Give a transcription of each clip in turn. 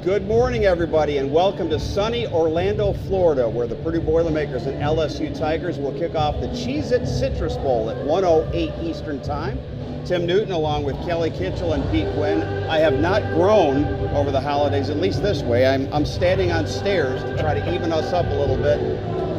Good morning, everybody, and welcome to sunny Orlando, Florida, where the Purdue Boilermakers and LSU Tigers will kick off the Cheez-It Citrus Bowl at 1:08 Eastern Time. Tim Newton, along with Kelly Kitchell and Pete Quinn. I have not grown over the holidays, at least this way. I'm standing on stairs to try to even us up a little bit.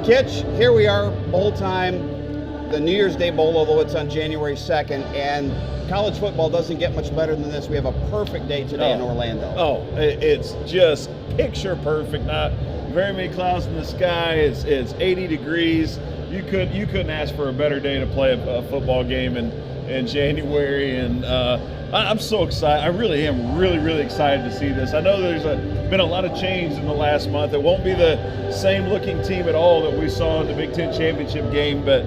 Kitch, here we are, bowl time, the New Year's Day Bowl, although it's on January 2nd, and college football doesn't get much better than this. We have a perfect day today in Orlando. Oh, it's just picture perfect. Not very many clouds in the sky. It's 80 degrees. You couldn't ask for a better day to play a football game in January. And I'm so excited. I really am really excited to see this. I know there's been a lot of change in the last month. It won't be the same looking team at all that we saw in the Big Ten championship game, but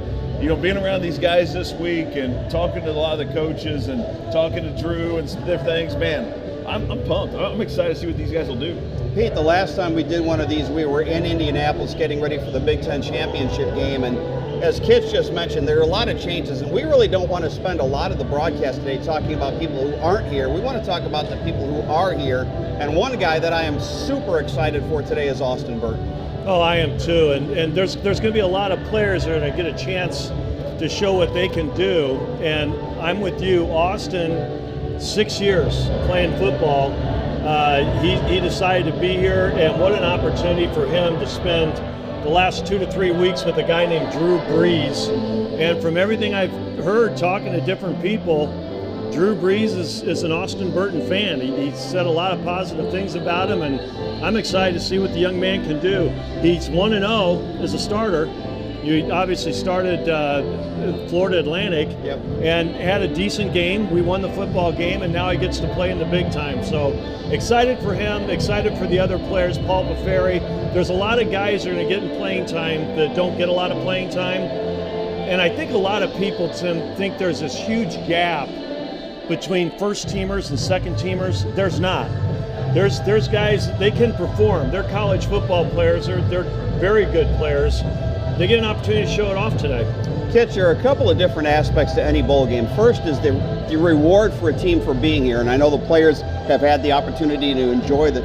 being around these guys this week and talking to a lot of the coaches and talking to Drew and some different things, man, I'm pumped. I'm excited to see what these guys will do. Pete, the last time we did one of these, we were in Indianapolis getting ready for the Big Ten championship game, and as Kitch just mentioned, there are a lot of changes, and we really don't want to spend a lot of the broadcast today talking about people who aren't here. We want to talk about the people who are here, and one guy that I am super excited for today is Austin Burton. Oh, I am too, and there's going to be a lot of players that are going to get a chance to show what they can do, and I'm with you. Austin, 6 years playing football. He decided to be here, and what an opportunity for him to spend the last 2 to 3 weeks with a guy named Drew Brees. And from everything I've heard talking to different people, Drew Brees is an Austin Burton fan. He said a lot of positive things about him, and I'm excited to see what the young man can do. He's 1-0 as a starter. You obviously started Florida Atlantic and had a decent game. We won the football game, and now he gets to play in the big time. So excited for him, excited for the other players, Paul Bufferi. There's a lot of guys that are going to get in playing time that don't get a lot of playing time. And I think a lot of people, Tim, think there's this huge gap between first-teamers and second-teamers. There's not. There's guys, they can perform. They're college football players. They're very good players. They get an opportunity to show it off today. Kitch, there are a couple of different aspects to any bowl game. First is the reward for a team for being here, and I know the players have had the opportunity to enjoy the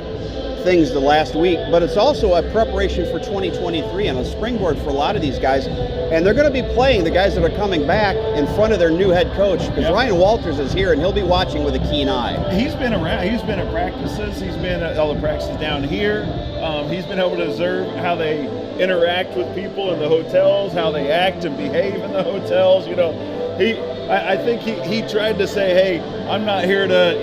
things the last week, but it's also a preparation for 2023 and a springboard for a lot of these guys. And they're going to be playing, the guys that are coming back, in front of their new head coach, because Ryan Walters is here and he'll be watching with a keen eye. He's been around. He's been at practices. He's been at all the practices down here. He's been able to observe how they interact with people in the hotels, how they act and behave in the hotels. I think he tried to say, hey, I'm not here to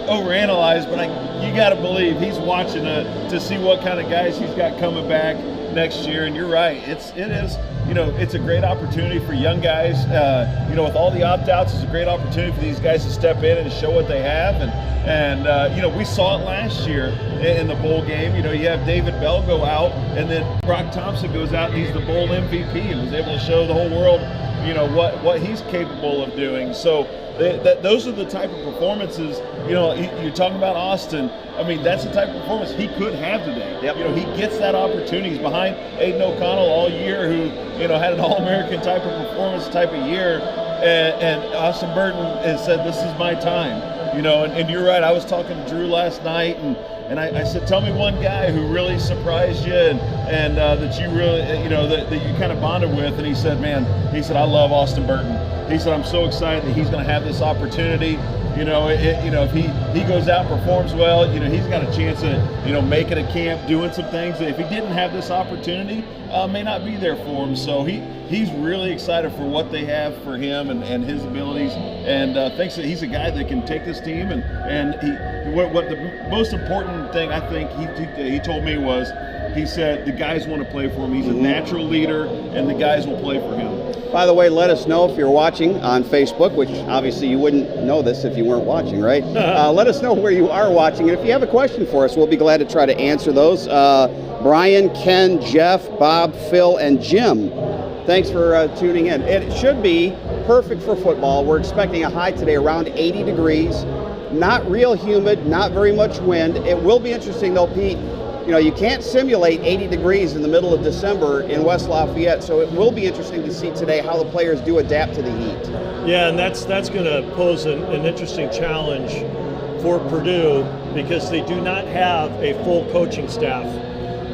overanalyze, but you got to believe he's watching to see what kind of guys he's got coming back next year. And you're right, it is it's a great opportunity for young guys. With all the opt-outs, it's a great opportunity for these guys to step in and show what they have. And we saw it last year in the bowl game. You have David Bell go out, and then Brock Thompson goes out, and he's the bowl MVP and was able to show the whole world what he's capable of doing. So those are the type of performances. You're talking about Austin. I mean, that's the type of performance he could have today. Yep. He gets that opportunity. He's behind Aiden O'Connell all year, who had an All-American type of performance type of year, and Austin Burton has said, "This is my time." And you're right. I was talking to Drew last night, and I said, tell me one guy who really surprised you and that you really, that you kind of bonded with. And he said, I love Austin Burton. He said, I'm so excited that he's going to have this opportunity. If he goes out and performs well, he's got a chance of, making a camp, doing some things that if he didn't have this opportunity, may not be there for him. So he's really excited for what they have for him and his abilities, and thinks that he's a guy that can take this team. And what the most important thing I think he told me was, he said the guys want to play for him. He's a natural leader, and the guys will play for him. By the way, let us know if you're watching on Facebook, which obviously you wouldn't know this if you weren't watching, right? Let us know where you are watching, and if you have a question for us, we'll be glad to try to answer those. Brian, Ken, Jeff, Bob, Phil, and Jim, thanks for tuning in. It should be perfect for football. We're expecting a high today around 80 degrees. Not real humid, not very much wind. It will be interesting, though, Pete. You can't simulate 80 degrees in the middle of December in West Lafayette, so it will be interesting to see today how the players do adapt to the heat. Yeah, and that's going to pose an interesting challenge for Purdue because they do not have a full coaching staff.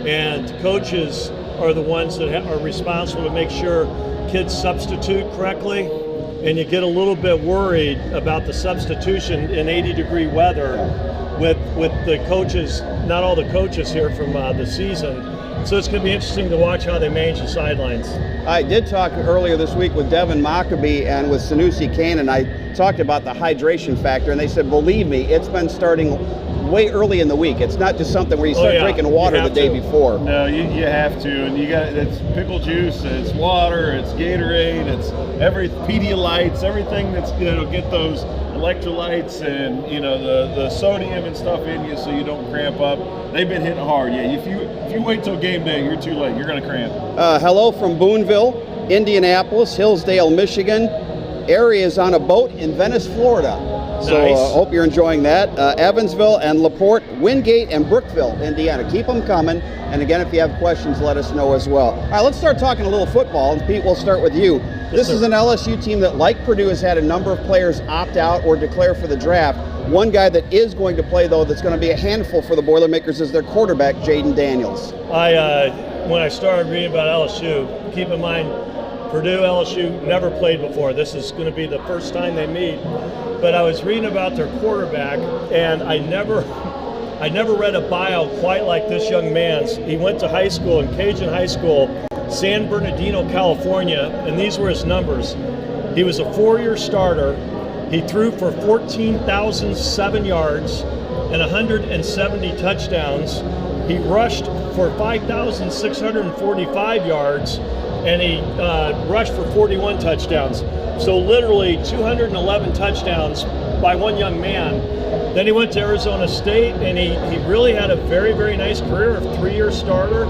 And coaches are the ones that are responsible to make sure kids substitute correctly. And you get a little bit worried about the substitution in 80-degree weather with the coaches, not all the coaches here from the season. So it's going to be interesting to watch how they manage the sidelines. I did talk earlier this week with Devin Mockabee and with Sanusi Cannon. I talked about the hydration factor, and they said, believe me, it's been starting way early in the week. It's not just something where you start drinking water the day before. No, you have to, and you got it's pickle juice, it's water, it's Gatorade, it's Pedialytes, everything that's get those electrolytes and the sodium and stuff in you so you don't cramp up. They've been hitting hard. Yeah, if you wait till game day, you're too late. You're going to cramp. Hello from Boonville, Indianapolis, Hillsdale, Michigan. Ari is on a boat in Venice, Florida. So nice. Hope you're enjoying that. Evansville and LaPorte, Wingate and Brookville, Indiana. Keep them coming. And again, if you have questions, let us know as well. All right, let's start talking a little football. And Pete, we'll start with you. This is an LSU team that, like Purdue, has had a number of players opt out or declare for the draft. One guy that is going to play, though, that's going to be a handful for the Boilermakers is their quarterback, Jaden Daniels. When I started reading about LSU, keep in mind, Purdue, LSU never played before. This is going to be the first time they meet. But I was reading about their quarterback, and I never read a bio quite like this young man's. He went to high school, in Cajun High School, San Bernardino, California, and these were his numbers. He was a 4-year starter. He threw for 14,007 yards and 170 touchdowns. He rushed for 5,645 yards, and he rushed for 41 touchdowns. So literally 211 touchdowns by one young man. Then he went to Arizona State, and he really had a very, very nice career. A 3-year starter.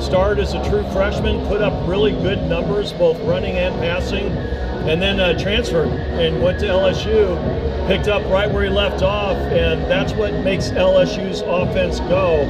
Started as a true freshman, put up really good numbers, both running and passing, and then transferred and went to LSU, picked up right where he left off, and that's what makes LSU's offense go.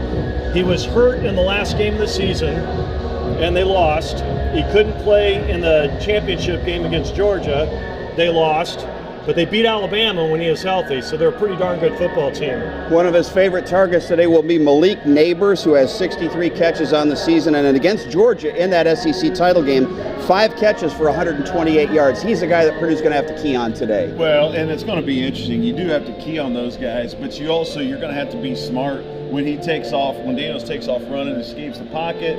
He was hurt in the last game of the season, and they lost. He couldn't play in the championship game against Georgia. They lost. But they beat Alabama when he was healthy, so they're a pretty darn good football team. One of his favorite targets today will be Malik Neighbors, who has 63 catches on the season, and against Georgia in that SEC title game, 5 catches for 128 yards. He's a guy that Purdue's going to have to key on today. Well, and it's going to be interesting. You do have to key on those guys, but you're going to have to be smart when he takes off, when Daniels takes off running, escapes the pocket,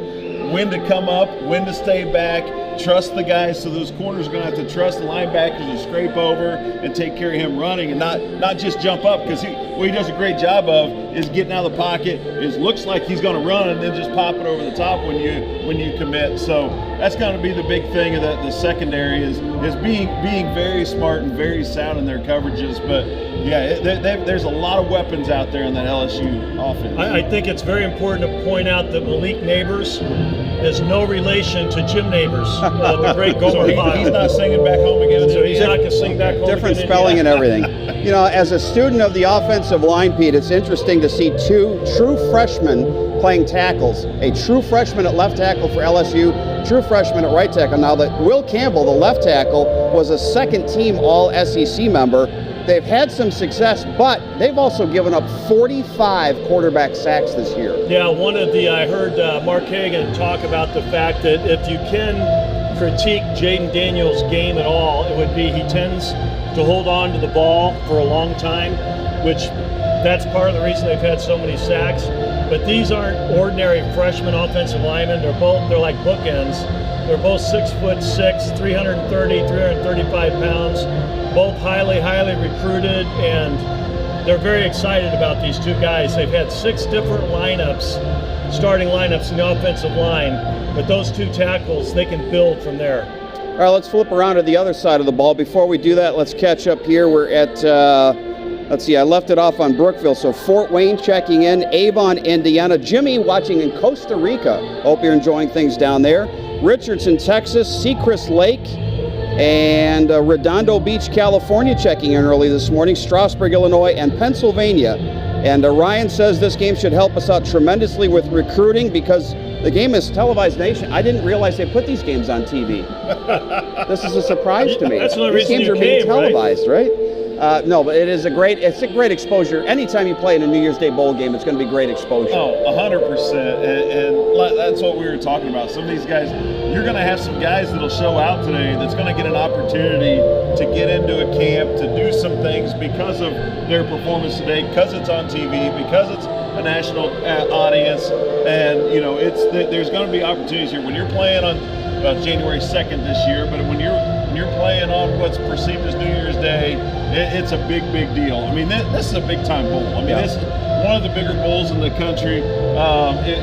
when to come up, when to stay back. Trust the guys, so those corners are going to have to trust the linebackers to scrape over and take care of him running and not just jump up, because what he does a great job of is getting out of the pocket. It looks like he's going to run and then just pop it over the top when you commit. So that's going to be the big thing of the secondary is being very smart and very sound in their coverages. But yeah, there's a lot of weapons out there in that LSU offense. I think it's very important to point out that Malik Neighbors is no relation to Jim Neighbors, the great Gomer Pyle. He's not singing back home again. So he's not going to sing back home Different again. spelling and everything. As a student of the offensive line, Pete, it's interesting to see 2 true freshmen playing tackles. A true freshman at left tackle for LSU, true freshman at right tackle. Now, Will Campbell, the left tackle, was a second-team All-SEC member. They've had some success, but they've also given up 45 quarterback sacks this year. Yeah, I heard Mark Hagan talk about the fact that if you can critique Jaden Daniels' game at all, it would be he tends to hold on to the ball for a long time, which that's part of the reason they've had so many sacks. But these aren't ordinary freshman offensive linemen. They're like bookends. They're both 6'6", 330, 335 pounds, both highly, highly recruited, and they're very excited about these 2 guys. They've had 6 different starting lineups in the offensive line, but those 2 tackles, they can build from there. All right, let's flip around to the other side of the ball. Before we do that, let's catch up here. We're at, let's see, I left it off on Brookville. So Fort Wayne checking in, Avon, Indiana. Jimmy watching in Costa Rica. Hope you're enjoying things down there. Richardson, Texas, Sechrist Lake, and Redondo Beach, California checking in early this morning. Strasburg, Illinois, and Pennsylvania. And Ryan says this game should help us out tremendously with recruiting because the game is televised nation. I didn't realize they put these games on TV. This is a surprise to me. That's the only These reason games you are being came, televised, right? No, but it's a great exposure. Anytime you play in a New Year's Day bowl game, it's going to be great exposure. Oh, 100%. And that's what we were talking about. Some of these guys, you're going to have some guys that'll show out today that's going to get an opportunity to get into a camp, to do some things because of their performance today, because it's on TV, because it's a national audience. And, there's going to be opportunities here. When you're playing on January 2nd this year, but when you're playing on what's perceived as New Year's Day, it's a big deal. I mean, this is a big-time bowl. I mean, this is one of the bigger bowls in the country. There's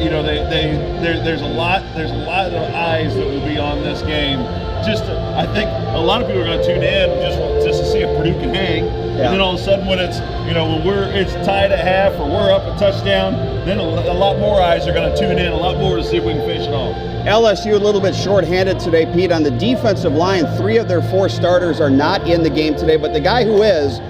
a lot of eyes that will be on this game. I think a lot of people are going to tune in just to see if Purdue can hang. Yeah. And then all of a sudden, when it's it's tied at half or we're up a touchdown, then a lot more eyes are going to tune in, a lot more to see if we can finish it off. LSU a little bit shorthanded today, Pete. On the defensive line, 3 of their 4 starters are not in the game today, but the guy who is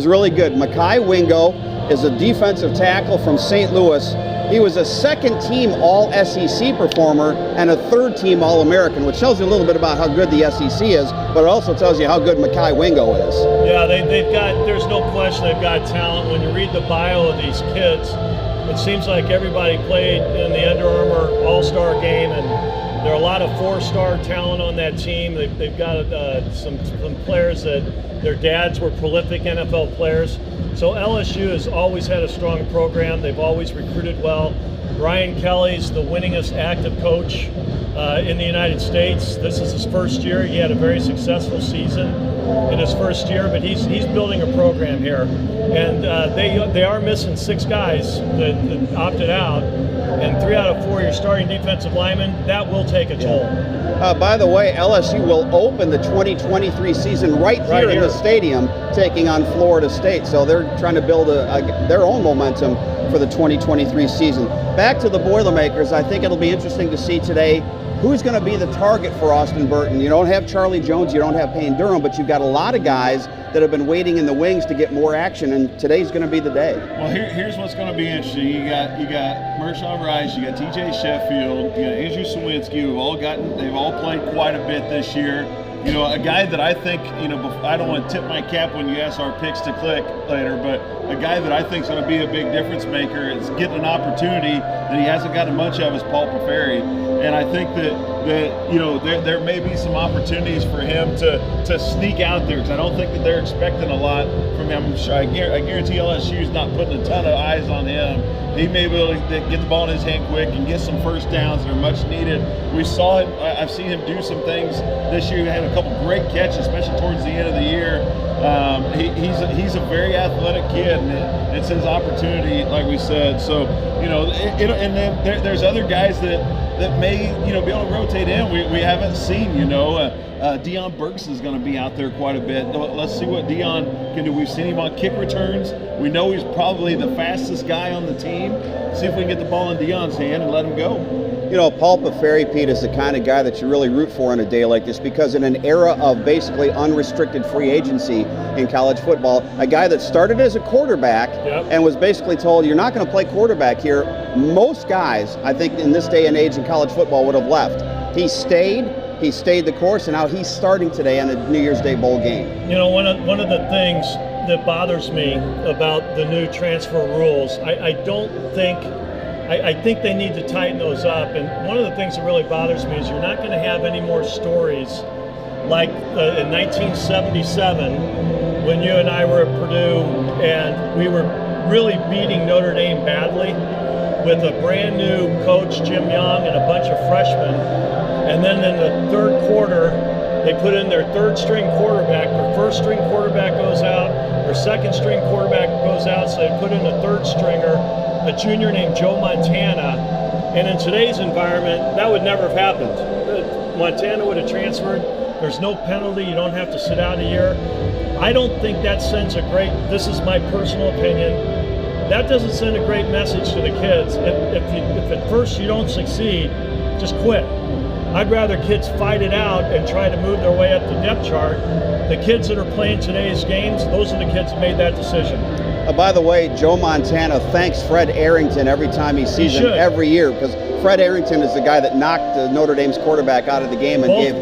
really good. Mekhi Wingo is a defensive tackle from St. Louis. He was a second-team All-SEC performer and a third-team All-American, which tells you a little bit about how good the SEC is, but it also tells you how good Mekhi Wingo is. Yeah, there's no question they've got talent. When you read the bio of these kids, it seems like everybody played in the Under Armour All-Star game, and there are a lot of 4-star talent on that team. They've got some players that their dads were prolific NFL players. So LSU has always had a strong program. They've always recruited well. Brian Kelly's the winningest active coach in the United States. This is his first year. He had a very successful season in his first year, but he's building a program here. And they are missing 6 guys that opted out, and 3 out of 4 your starting defensive linemen. That will take a toll. By the way, LSU will open the 2023 season right here in the stadium, taking on Florida State. So they're trying to build their own momentum for the 2023 season. Back to the Boilermakers, I think it'll be interesting to see today who's going to be the target for Austin Burton. You don't have Charlie Jones, you don't have Payne Durham, but you've got a lot of guys that have been waiting in the wings to get more action, and today's going to be the day. Well, here's what's going to be interesting. You got Mershawn Rice, you got TJ Sheffield, you got Andrew Sawinski, they've all played quite a bit this year. A guy that I think, I don't want to tip my cap when you ask our picks to click later, but a guy that I think is going to be a big difference maker is getting an opportunity that he hasn't gotten much of is Paul Paferi. And I think that there may be some opportunities for him to sneak out there, because I don't think that they're expecting a lot from him. I guarantee LSU's not putting a ton of eyes on him. He may be able to get the ball in his hand quick and get some first downs that are much needed. I've seen him do some things this year. He had a couple great catches, especially towards the end of the year. He's a very athletic kid, and it's his opportunity, like we said. So, and then there's other guys that may, be able to rotate in. We haven't seen, Deion Burks is going to be out there quite a bit. Let's see what Deion can do. We've seen him on kick returns. We know he's probably the fastest guy on the team. See if we can get the ball in Deion's hand and let him go. Paul Paferi, Pete, is the kind of guy that you really root for on a day like this, because in an era of basically unrestricted free agency in college football, a guy that started as a quarterback and was basically told, you're not going to play quarterback here. Most guys, I think, in this day and age in college football would have left. He stayed the course, and now he's starting today on a New Year's Day bowl game. One of the things that bothers me about the new transfer rules, I think they need to tighten those up. And one of the things that really bothers me is you're not going to have any more stories like in 1977 when you and I were at Purdue and we were really beating Notre Dame badly with a brand new coach, Jim Young, and a bunch of freshmen. And then in the third quarter, they put in their third string quarterback. Their first string quarterback goes out. Their second string quarterback goes out. So they put in a third stringer, a junior named Joe Montana. And in today's environment, that would never have happened. Montana would have transferred. There's no penalty. You don't have to sit out a year. I don't think that sends this is my personal opinion, that doesn't send a great message to the kids. If at first you don't succeed, just quit. I'd rather kids fight it out and try to move their way up the depth chart. The kids that are playing today's games, those are the kids that made that decision. By the way, Joe Montana thanks Fred Arrington every time he sees him every year, because Fred Arrington is the guy that knocked Notre Dame's quarterback out of the game and gave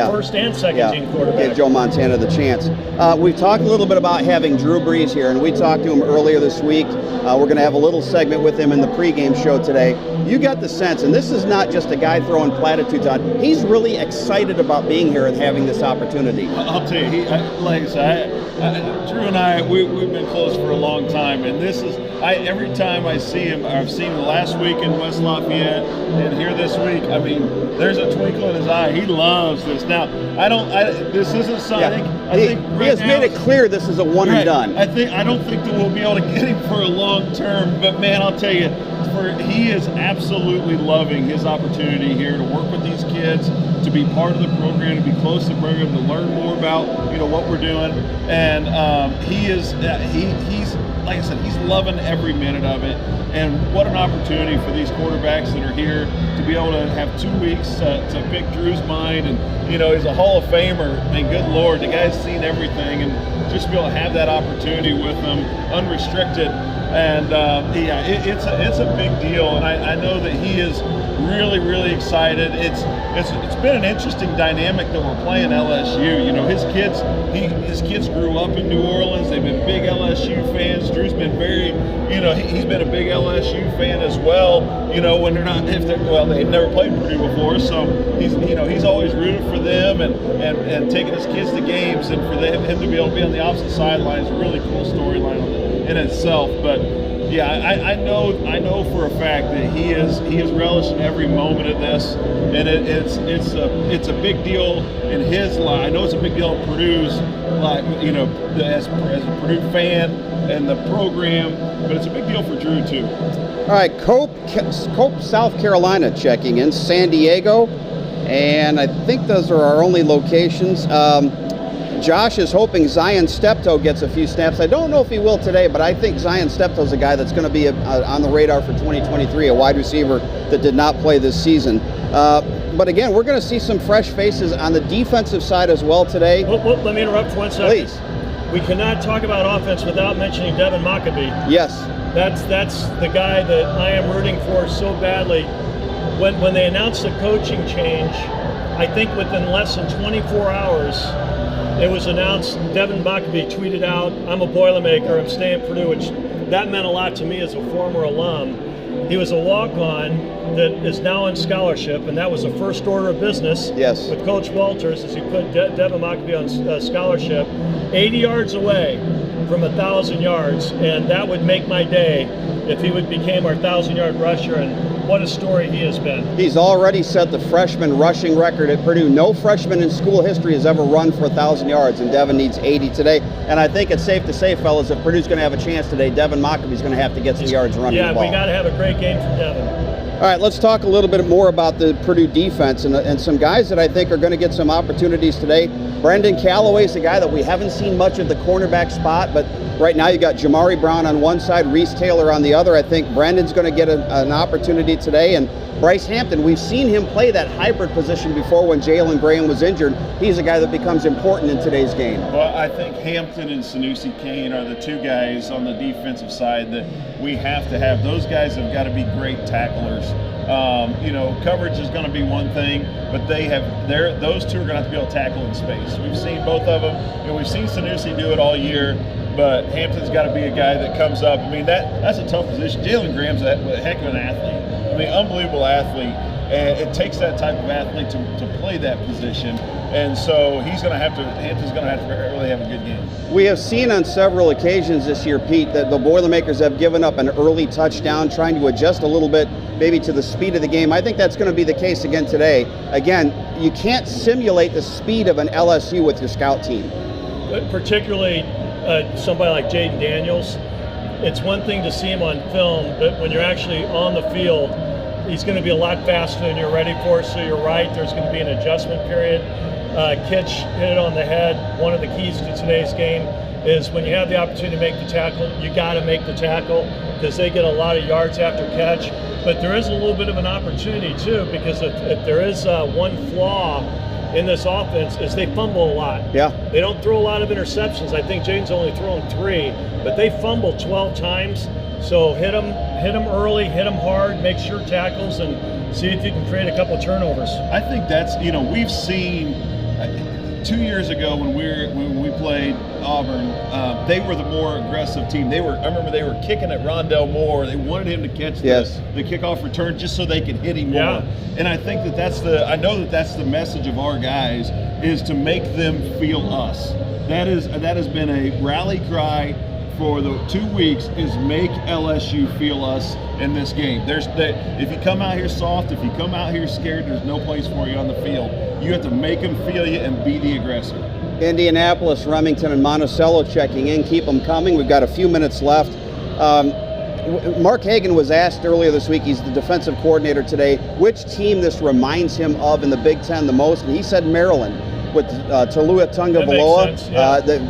first and second team quarterback. Gave Joe Montana the chance. We've talked a little bit about having Drew Brees here, and we talked to him earlier this week. We're going to have a little segment with him in the pregame show today. You got the sense, and this is not just a guy throwing platitudes on. He's really excited about being here and having this opportunity. I'll tell you, like I said, Drew and I, we've been close for a long time, and this is, every time I see him, I've seen him last week in West Lafayette and here this week, I mean, there's a twinkle in his eye. He loves this. Now, this isn't something, I think he has made it clear this is a one and done. I don't think that we'll be able to get him for a long term, but man, I'll tell you, he is absolutely loving his opportunity here to work with these kids, to be part of the program, to be close to the program, to learn more about what we're doing, and he's like I said, he's loving every minute of it. And what an opportunity for these quarterbacks that are here to be able to have 2 weeks to pick Drew's mind. And he's a Hall of Famer. I mean, good Lord, the guy's seen everything, and just to be able to have that opportunity with him, unrestricted. And it's a big deal, and I know that he is really, really excited. It's been an interesting dynamic that we're playing LSU. His kids grew up in New Orleans. They've been big LSU fans. Drew's been very, he's been a big LSU fan as well. When they've never played Purdue before, so he's always rooted for them and taking his kids to games, and for him to be able to be on the opposite sideline is a really cool storyline in itself. But yeah, I know for a fact that he is relishing every moment of this, and it's a big deal in his life. I know it's a big deal in Purdue's life, as a Purdue fan and the program, but it's a big deal for Drew too. All right, Cope, South Carolina checking in, San Diego, and I think those are our only locations. Josh is hoping Zion Steptoe gets a few snaps. I don't know if he will today, but I think Zion Steptoe's a guy that's going to be on the radar for 2023, a wide receiver that did not play this season. But again, we're going to see some fresh faces on the defensive side as well today. Let me interrupt for 1 second. Please. We cannot talk about offense without mentioning Devin Maccabee. Yes. That's the guy that I am rooting for so badly. When they announced the coaching change, I think within less than 24 hours, it was announced, Devin Maccabee tweeted out, "I'm a Boilermaker, I'm staying at Purdue," which that meant a lot to me as a former alum. He was a walk-on that is now in scholarship, and that was the first order of business with Coach Walters as he put Devin Maccabee on scholarship, 80 yards away from 1,000 yards, and that would make my day if he became our 1,000-yard rusher, and what a story he has been. He's already set the freshman rushing record at Purdue. No freshman in school history has ever run for 1,000 yards, and Devin needs 80 today. And I think it's safe to say, fellas, if Purdue's going to have a chance today, Devin Maccabee's going to have to get some yards running the ball. Yeah, we got to have a great game from Devin. All right, let's talk a little bit more about the Purdue defense and some guys that I think are going to get some opportunities today. Brendan Callaway's a guy that we haven't seen much of the cornerback spot, but right now you got Jamari Brown on one side, Reese Taylor on the other. I think Brendan's going to get an opportunity today, and Bryce Hampton, we've seen him play that hybrid position before when Jalen Graham was injured. He's a guy that becomes important in today's game. Well, I think Hampton and Sanusi Kane are the two guys on the defensive side that we have to have. Those guys have got to be great tacklers. Coverage is going to be one thing, but those two are going to have to be able to tackle in space. We've seen both of them. We've seen Sanusi do it all year, but Hampton's got to be a guy that comes up. I mean, that's a tough position. Jalen Graham's a heck of an athlete. I mean, unbelievable athlete. And it takes that type of athlete to play that position. And so Hampton's going to have to really have a good game. We have seen on several occasions this year, Pete, that the Boilermakers have given up an early touchdown, trying to adjust a little bit maybe to the speed of the game. I think that's going to be the case again today. Again, you can't simulate the speed of an LSU with your scout team. Particularly somebody like Jaden Daniels. It's one thing to see him on film, but when you're actually on the field, he's going to be a lot faster than you're ready for. So you're right, there's going to be an adjustment period. Kitch hit it on the head. One of the keys to today's game is when you have the opportunity to make the tackle, you got to make the tackle because they get a lot of yards after catch. But there is a little bit of an opportunity too, because if there is one flaw in this offense is they fumble a lot. Yeah. They don't throw a lot of interceptions. I think Jaden's only thrown 3, but they fumble 12 times. So hit them early, hit them hard, make sure tackles, and see if you can create a couple turnovers. I think that's, we've seen 2 years ago when we played Auburn, they were the more aggressive team. I remember they were kicking at Rondell Moore. They wanted him to catch the kickoff return just so they could hit him more. And I think that's the message of our guys, is to make them feel us. That has been a rally cry for the 2 weeks, is make LSU feel us in this game. If you come out here soft, if you come out here scared, there's no place for you on the field. You have to make them feel you and be the aggressor. Indianapolis, Remington, and Monticello checking in. Keep them coming. We've got a few minutes left. Mark Hagan was asked earlier this week, he's the defensive coordinator today, which team this reminds him of in the Big Ten the most, and he said Maryland. With Talua Tungavaloa,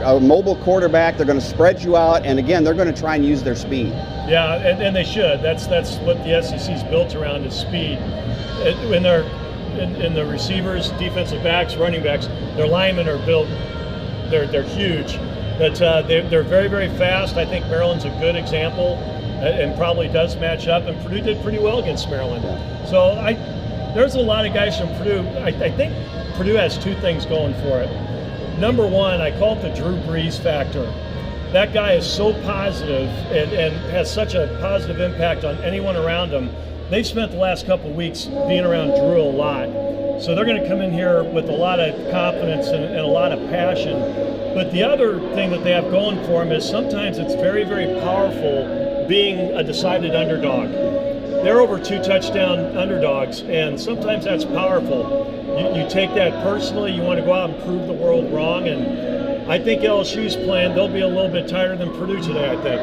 a mobile quarterback. They're going to spread you out, and again, they're going to try and use their speed. Yeah, and they should. That's what the SEC's built around, is speed. When they're in the receivers, defensive backs, running backs, their linemen are built. They're huge, but they're very, very fast. I think Maryland's a good example, and probably does match up. And Purdue did pretty well against Maryland. So there's a lot of guys from Purdue. I think Purdue has 2 things going for it. Number one, I call it the Drew Brees factor. That guy is so positive and has such a positive impact on anyone around him. They've spent the last couple of weeks being around Drew a lot. So they're going to come in here with a lot of confidence and a lot of passion. But the other thing that they have going for them is sometimes it's very, very powerful being a decided underdog. They're over 2 touchdown underdogs, and sometimes that's powerful. You take that personally. You want to go out and prove the world wrong, and I think LSU's playing. They'll be a little bit tighter than Purdue today, I think.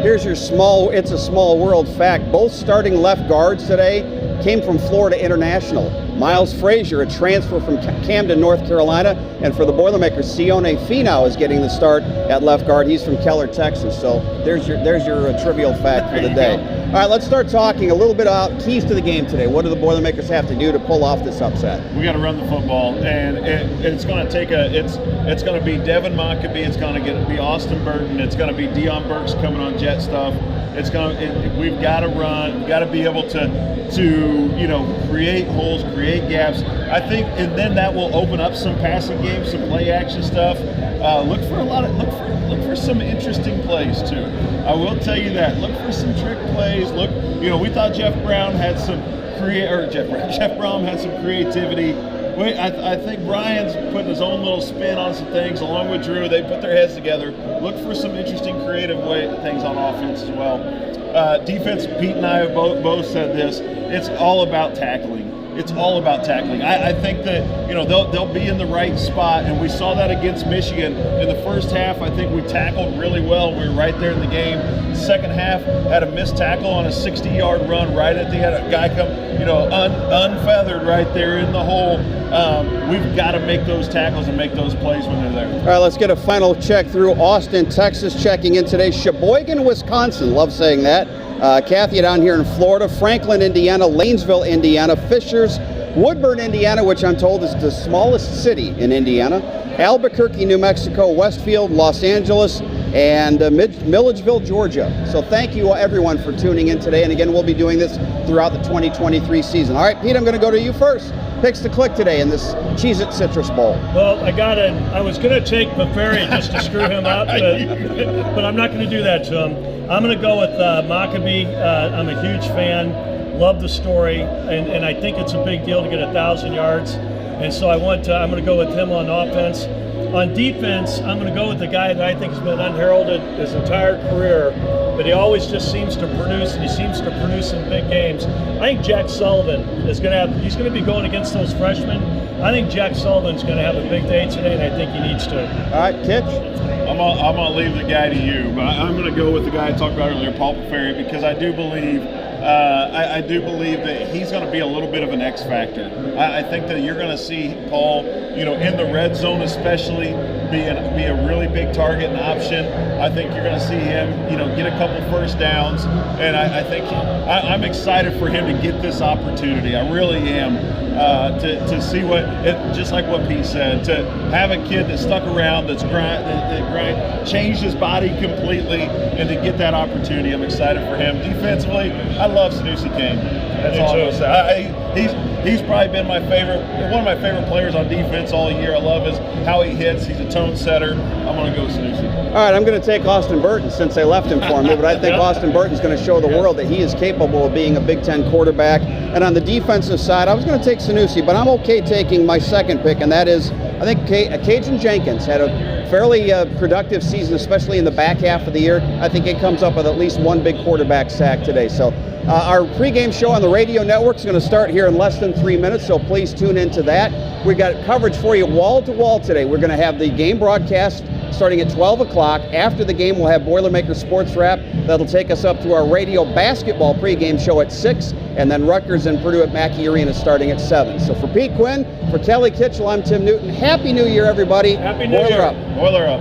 Here's your it's a small world fact. Both starting left guards today came from Florida International. Miles Frazier, a transfer from Camden, North Carolina, and for the Boilermakers, Sione Finau is getting the start at left guard. He's from Keller, Texas. So there's your trivial fact for the day. All right, let's start talking a little bit about keys to the game today. What do the Boilermakers have to do to pull off this upset? We got to run the football, and it's going to take it's going to be Devin Mockabee. It's going to be Austin Burton. It's going to be Deion Burks coming on jet stuff. We've got to run. We've got to be able to create holes, create gaps. I think, and then that will open up some passing games, some play action stuff. Look for some interesting plays too. I will tell you that. Look for some trick plays. We thought Jeff Brown had some creativity. I think Brian's putting his own little spin on some things along with Drew. They put their heads together. Look for some interesting creative things on offense as well. Defense, Pete and I have both said this. It's all about tackling. It's all about tackling. I think that they'll be in the right spot, and we saw that against Michigan in the first half. I think we tackled really well. We were right there in the game. Second half, had a missed tackle on a 60-yard run right at the end. A guy come unfeathered right there in the hole. We've got to make those tackles and make those plays when they're there. All right, let's get a final check through. Austin, Texas checking in today. Sheboygan, Wisconsin. Love saying that. Kathy down here in Florida. Franklin, Indiana. Lanesville, Indiana. Fishers, Woodburn, Indiana, which I'm told is the smallest city in Indiana. Albuquerque, New Mexico. Westfield, Los Angeles. And Milledgeville, Georgia. So thank you everyone for tuning in today. And again, we'll be doing this throughout the 2023 season. All right, Pete, I'm going to go to you first. Picks to click today in this Cheez-It Citrus Bowl. Well, I was going to take Bufferi just to screw him up, but I'm not going to do that to him. I'm going to go with Mockabee. I'm a huge fan. Love the story, and I think it's a big deal to get 1,000 yards. And so I'm going to go with him on offense. On defense, I'm going to go with the guy that I think has been unheralded his entire career, but he always just seems to produce, and he seems to produce in big games. I think Jack Sullivan he's going to be going against those freshmen. I think Jack Sullivan's going to have a big day today, and I think he needs to. All right, Kitch? I'm going to leave the guy to you, but I'm going to go with the guy I talked about earlier, Paul Bufferi, because I do believe that he's going to be a little bit of an X factor. I think that you're going to see Paul in the red zone especially, be a really big target and option. I think you're going to see him, get a couple first downs, and I think I'm excited for him to get this opportunity. I really am, to see just like what Pete said, to have a kid that stuck around, that changed his body completely, and to get that opportunity. I'm excited for him. Defensively, I love Sanusi Kane. That's all I'm going to say. He's probably been one of my favorite players on defense all year. I love how he hits. He's a tone setter. I'm going to go Sanusi. All right, I'm going to take Austin Burton since they left him for me, but I think Austin Burton's going to show the world that he is capable of being a Big Ten quarterback. And on the defensive side, I was going to take Sanusi, but I'm okay taking my second pick, and that is, I think Cajun Jenkins had a fairly productive season, especially in the back half of the year. I think it comes up with at least one big quarterback sack today. So our pregame show on the radio network is going to start here in less than 3 minutes, so please tune into that. We got coverage for you wall to wall today. We're going to have the game broadcast starting at 12 o'clock. After the game, we'll have Boilermaker Sports Wrap. That'll take us up to our radio basketball pregame show at 6, and then Rutgers and Purdue at Mackey Arena starting at 7. So for Pete Quinn, for Kelly Kitchell, I'm Tim Newton. Happy New Year, everybody. Happy New Boiler Year. up. Boiler up.